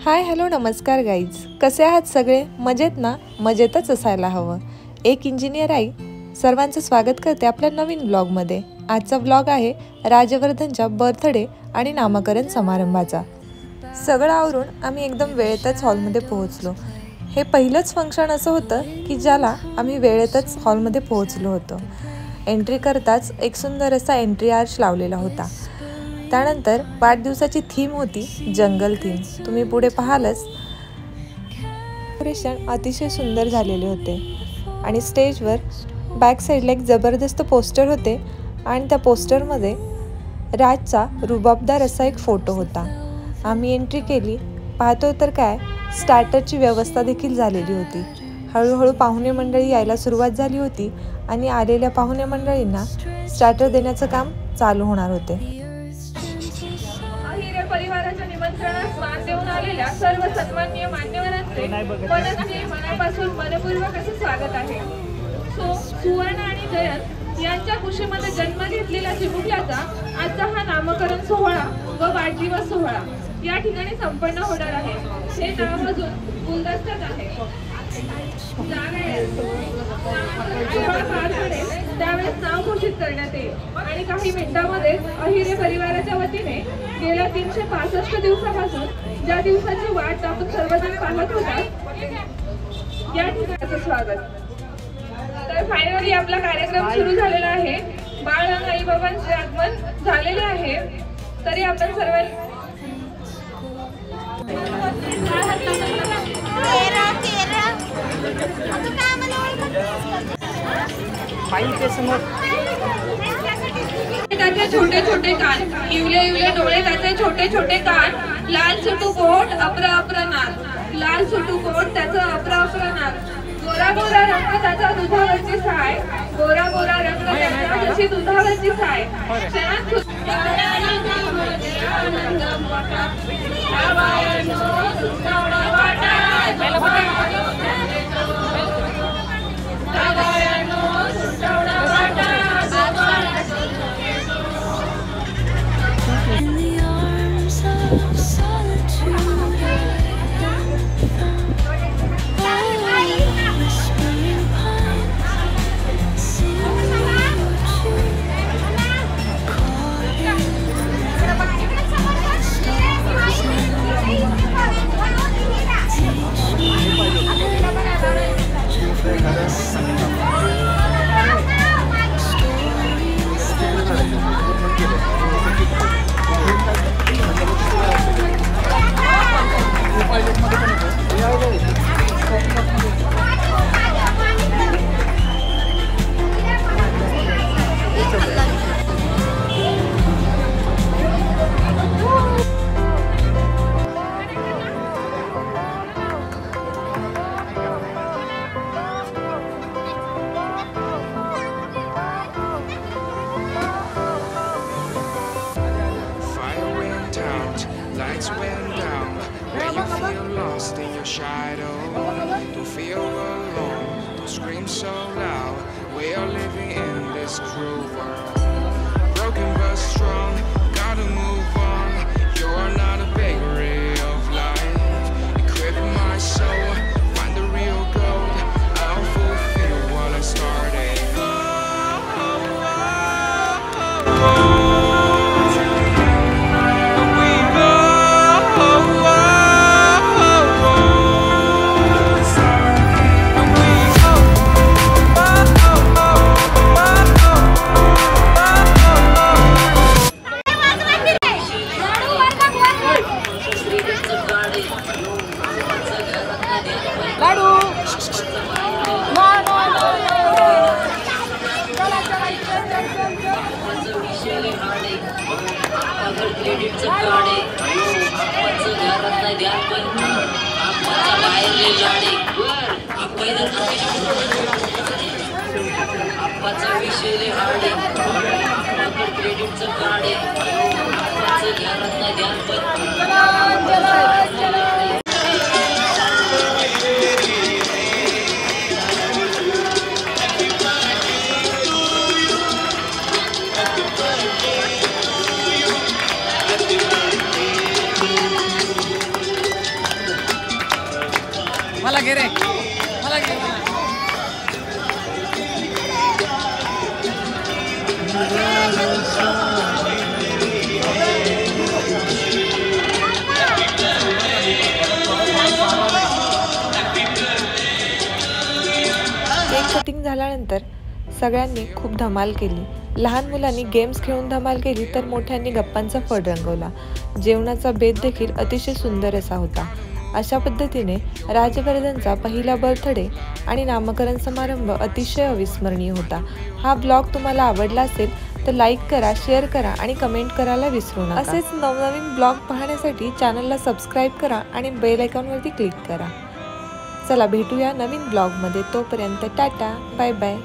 Hi hello नमस्कार guys, कसे आहात सगळे? मजेत ना? मजेतच असायला हवं. एक इंजिनियर आई सर्वांचं स्वागत करते आपल्या नवीन ब्लॉगमध्ये. आजचा ब्लॉग आहे राजवर्धनच्या बर्थडे आणि नामकरण समारंभाचा. सगळं आवरून आम्ही एकदम वेळेतच हॉलमध्ये पोहोचलो. हे पहिलंच फंक्शन असं होतं की ज्याला आम्ही वेळेतच हॉलमध्ये पोहोचलो होतो. एंट्री करताच एक सुंदर असा एंट्री आर्च लावलेला होता. त्यानंतर वाढदिवसाची थीम होती जंगल थीम. तुम्ही पुढे पाहालच, डेकोरेशन अतिशय सुंदर झालेले होते आणि स्टेजवर बॅक साईडला एक जबरदस्त पोस्टर होते आणि त्या पोस्टरमध्ये राजचा रुबाबदार असा एक फोटो होता. आम्ही एंट्री केली, पाहतो तर काय, स्टार्टरची व्यवस्था देखील झालेली होती. हळूहळू पाहुणे मंडळी यायला सुरुवात झाली होती आणि आलेल्या पाहुणे मंडळींना स्टार्टर देण्याचं काम चालू होणार होते. परिवाराच्या निमंत्रणास मान देऊन आलेल्या सर्व सन्माननीय मान्यवरांचे मनापासून मनपूर्वक असे स्वागत आहे. सुवर्ण आणि जयंत यांच्या कुशीमध्ये जन्म घेतलेल्या चिमुकल्याचा आजचा हा नामकरण सोहळा व वाढदिवस सोहळा या ठिकाणी संपन्न होणार आहे. हे नाव अजून गुलदस्त्यात आहे. त्यावेळेस नाव घोषित करण्यात येईल आणि काही मिनिटांमध्ये अहिरे परिवाराच्या वतीने गेल्या 365 दिवसापासून ज्या दिवसाची वाट आपण सर्वजण पाहत होता या ठिकाणाचं स्वागत. तर फायनली आपला कार्यक्रम सुरू झालेला आहे. बाळ आणि आई बाबांचे आगमन झालेले आहे. तरी आपण सर्व त्याचे छोटे छोटे कान, इवले इवले डोळे, त्याचे छोटे छोटे कान, लाल सुटू कोट, अप्र अप्र नाक, लाल सुटू कोट, त्याचं अप्र अप्र नाक, गोरा गोरा रंग त्याचा दुधावरची साय, गोरा गोरा रंग त्याचा जशी दुधावरची साय, lights went down, where you feel lost in your shadow. Don't feel alone, don't scream so loud. We are living in this cruel world. Broken but strong, gotta move on. You're not a bakery of life. Equip my soul, find the real gold. I'll fulfill what I started. मला घे रे, मला घे. Cake cutting झाल्यानंतर सगळ्यांनी खूप धमाल केली. लहान मुलांनी गेम्स खेळून धमाल केली तर मोठ्यांनी गप्पांचा फड रंगवला. जेवणाचा बेत देखील अतिशय सुंदर असा होता. अशा पद्धतीने राजवर्धनचा पहिला बर्थडे आणि नामकरण समारंभ अतिशय अविस्मरणीय होता. हा ब्लॉग तुम्हाला आवडला असेल तर लाईक करा, शेअर करा आणि कमेंट करायला विसरू नका. असेच नवनवीन ब्लॉग पाहण्यासाठी चॅनलला सबस्क्राईब करा आणि बेल आयकॉनवरती क्लिक करा. चला भेटूया नवीन ब्लॉगमध्ये. तोपर्यंत टाटा, बाय बाय.